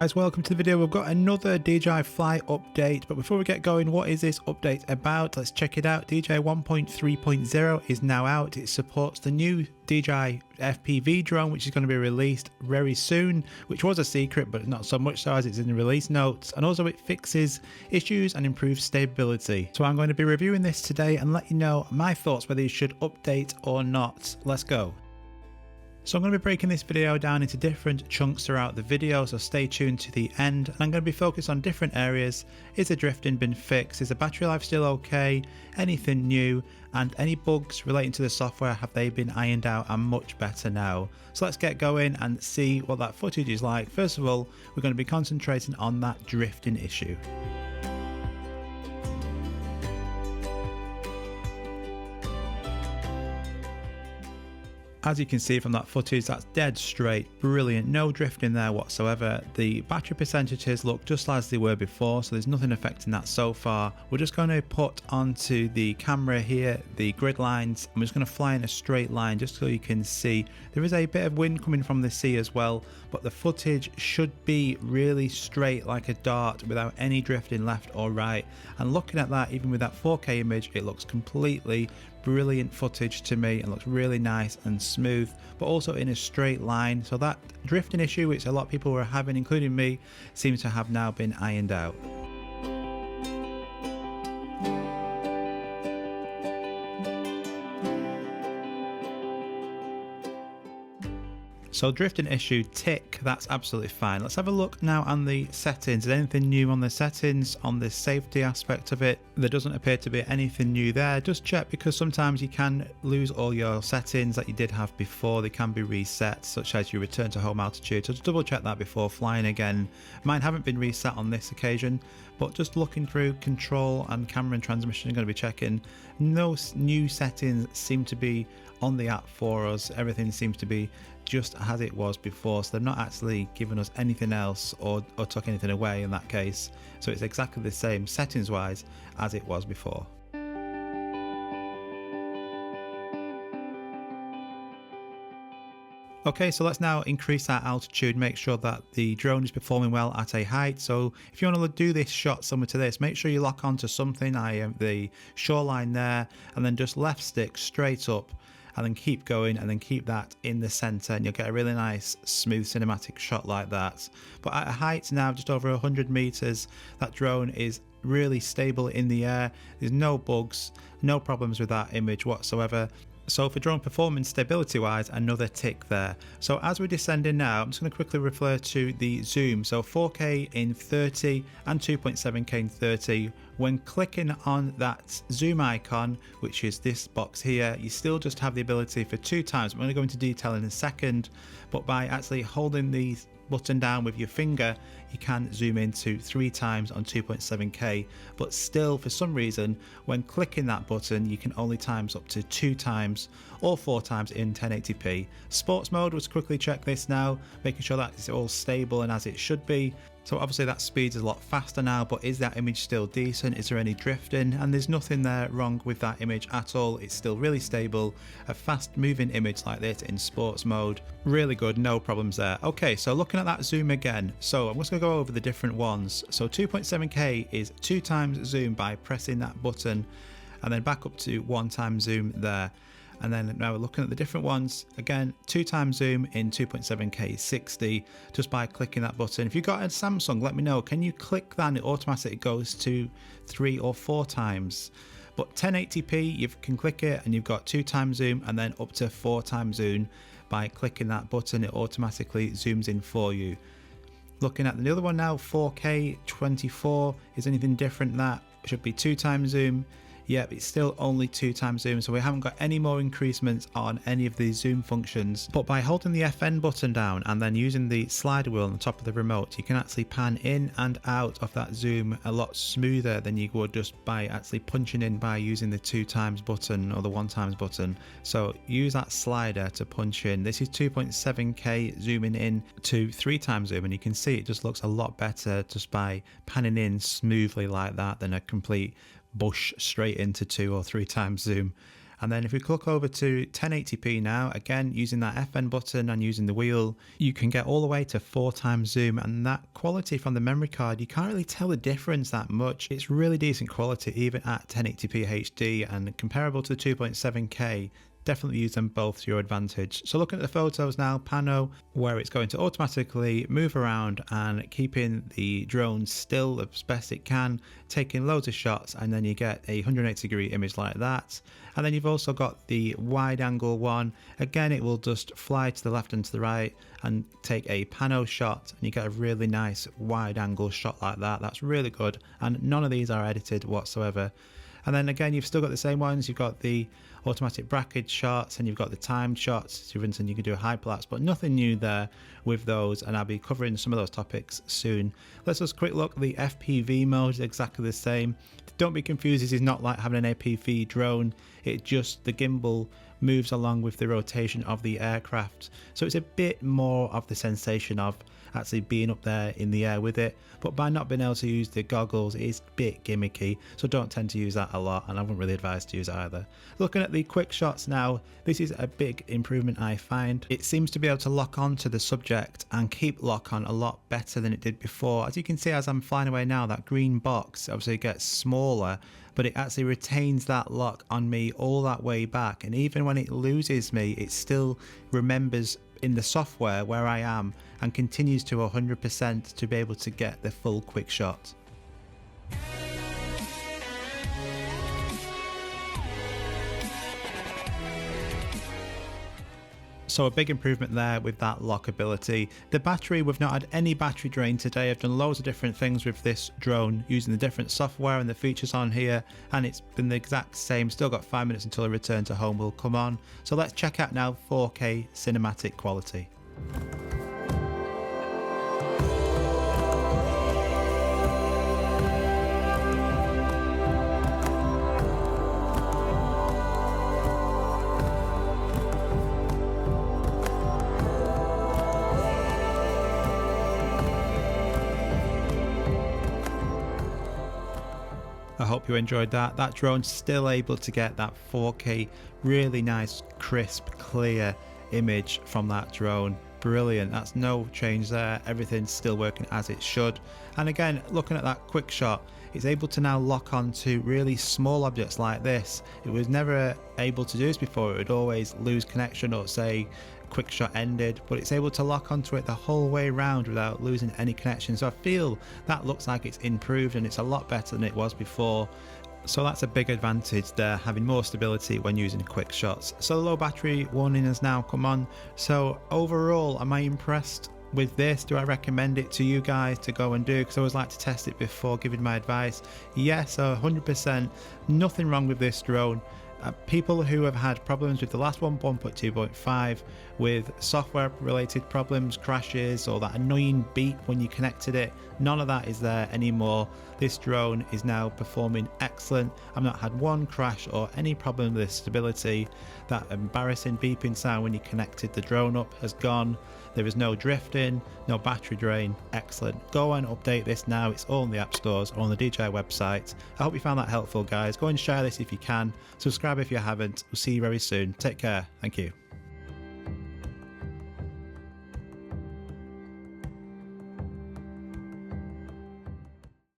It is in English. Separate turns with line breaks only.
Guys, welcome to the video. We've got another DJI FLY update, but before we get going, what is this update about? Let's check it out. DJI 1.3.0 is now out. It supports the new DJI FPV drone, which is going to be released very soon, which was a secret, but not so much so as it's in the release notes. And also it fixes issues and improves stability. So I'm going to be reviewing this today and let you know my thoughts whether you should update or not. Let's go. So I'm going to be breaking this video down into different chunks throughout the video, so stay tuned to the end. And I'm going to be focused on different areas. Is the drifting been fixed? Is the battery life still okay? Anything new? And any bugs relating to the software, have they been ironed out and much better now? So let's get going and see what that footage is like. First of all, we're going to be concentrating on that drifting issue. As you can see from that footage, that's dead straight, brilliant, no drifting there whatsoever. The battery percentages look just as they were before, so there's nothing affecting that so far. We're just going to put onto the camera here the grid lines. I'm just going to fly in a straight line just so you can see. There is a bit of wind coming from the sea as well, but the footage should be really straight like a dart without any drifting left or right. And looking at that, even with that 4K image, it looks completely brilliant footage to me and looks really nice and smooth, but also in a straight line. So that drifting issue, which a lot of people were having, including me, seems to have now been ironed out. So drifting issue tick, that's absolutely fine. Let's have a look now on the settings. Is anything new on the settings, on the safety aspect of it? There doesn't appear to be anything new there. Just check, because sometimes you can lose all your settings that you did have before. They can be reset, such as you return to home altitude. So just double check that before flying again. Mine haven't been reset on this occasion, but just looking through control and camera and transmission, I'm going to be checking. No new settings seem to be on the app for us. Everything seems to be just as it was before, so they've not actually given us anything else or took anything away in that case. So it's exactly the same settings wise as it was before. Okay, so let's now increase our altitude, make sure that the drone is performing well at a height. So if you want to do this shot similar to this, make sure you lock onto something, the shoreline there, and then just left stick straight up, and then keep going, and then keep that in the center, and you'll get a really nice smooth cinematic shot like that. But at a height now just over 100 meters, that drone is really stable in the air. There's no bugs, no problems with that image whatsoever. So for drone performance stability wise, another tick there. So as we're descending now, I'm just going to quickly refer to the zoom. So 4K in 30 and 2.7K in 30. When clicking on that zoom icon, which is this box here, you still just have the ability for 2 times. I'm going to go into detail in a second, but by actually holding the button down with your finger, you can zoom into 3 times on 2.7K, but still for some reason when clicking that button you can only times up to 2 times or 4 times in 1080p. Sports mode, let's quickly check this now, making sure that it's all stable and as it should be. So obviously that speed is a lot faster now, but is that image still decent? Is there any drifting? And there's nothing there wrong with that image at all. It's still really stable. A fast moving image like this in sports mode, really good, no problems there. Okay, so looking at that zoom again, so I'm just going to go over the different ones. So 2.7K is 2 times zoom by pressing that button, and then back up to 1 time zoom there. And then now we're looking at the different ones. Again, 2 times zoom in 2.7K 60 just by clicking that button. If you've got a Samsung, let me know. Can you click that and it automatically goes to 3 or 4 times? But 1080p, you can click it and you've got 2 times zoom and then up to 4 times zoom. By clicking that button, it automatically zooms in for you. Looking at the other one now, 4K 24, is anything different than that? It should be 2 times zoom. Yep, it's still only 2 times zoom, so we haven't got any more increasements on any of these zoom functions. But by holding the FN button down and then using the slider wheel on the top of the remote, you can actually pan in and out of that zoom a lot smoother than you would just by actually punching in by using the 2 times button or the 1 times button. So use that slider to punch in. This is 2.7K zooming in to 3 times zoom, and you can see it just looks a lot better just by panning in smoothly like that than a complete bush straight into 2 or 3 times zoom. And then if we click over to 1080p now, again using that FN button and using the wheel, you can get all the way to 4x zoom, and that quality from the memory card, you can't really tell the difference that much. It's really decent quality even at 1080p HD and comparable to the 2.7K. Definitely use them both to your advantage. So looking at the photos now, Pano, where it's going to automatically move around and keeping the drone still as best it can, taking loads of shots, and then you get a 180-degree image like that. And then you've also got the wide angle one. Again, it will just fly to the left and to the right and take a pano shot, and you get a really nice wide angle shot like that. That's really good, and none of these are edited whatsoever. And then again, you've still got the same ones. You've got the automatic bracket shots and you've got the timed shots. So for instance, you can do a hyperlapse, but nothing new there with those. And I'll be covering some of those topics soon. Let's just quick look. The FPV mode is exactly the same. Don't be confused. This is not like having an APV drone. It just, the gimbal moves along with the rotation of the aircraft. So it's a bit more of the sensation of actually being up there in the air with it, but by not being able to use the goggles, it's a bit gimmicky, so don't tend to use that a lot, and I wouldn't really advise to use it either. Looking at the quick shots now, this is a big improvement I find. It seems to be able to lock on to the subject and keep lock on a lot better than it did before. As you can see, as I'm flying away now, that green box obviously gets smaller, but it actually retains that lock on me all that way back, and even when it loses me, it still remembers in the software where I am and continues to 100% to be able to get the full quick shot. So a big improvement there with that lock ability. The battery, we've not had any battery drain today. I've done loads of different things with this drone using the different software and the features on here, and it's been the exact same. Still got 5 minutes until a return to home will come on. So let's check out now 4K cinematic quality. I hope you enjoyed that. That drone's still able to get that 4K, really nice, crisp, clear image from that drone. Brilliant. That's no change there. Everything's still working as it should. And again, looking at that quick shot, it's able to now lock on to really small objects like this. It was never able to do this before. It would always lose connection or say quick shot ended, but it's able to lock onto it the whole way around without losing any connection. So I feel that looks like it's improved and it's a lot better than it was before. So that's a big advantage there, having more stability when using quick shots. So the low battery warning has now come on. So overall, am I impressed with this? Do I recommend it to you guys to go and do? Because I always like to test it before giving my advice. Yes, 100%, nothing wrong with this drone. People who have had problems with the last one, 1.2.5, with software related problems, crashes, or that annoying beep when you connected it, none of that is there anymore. This drone is now performing excellent. I've not had one crash or any problem with stability. That embarrassing beeping sound when you connected the drone up has gone. There is no drifting, no battery drain. Excellent. Go and update this now. It's all in the app stores or on the DJI website. I hope you found that helpful, guys. Go and share this if you can. Subscribe if you haven't. We'll see you very soon. Take care. Thank you.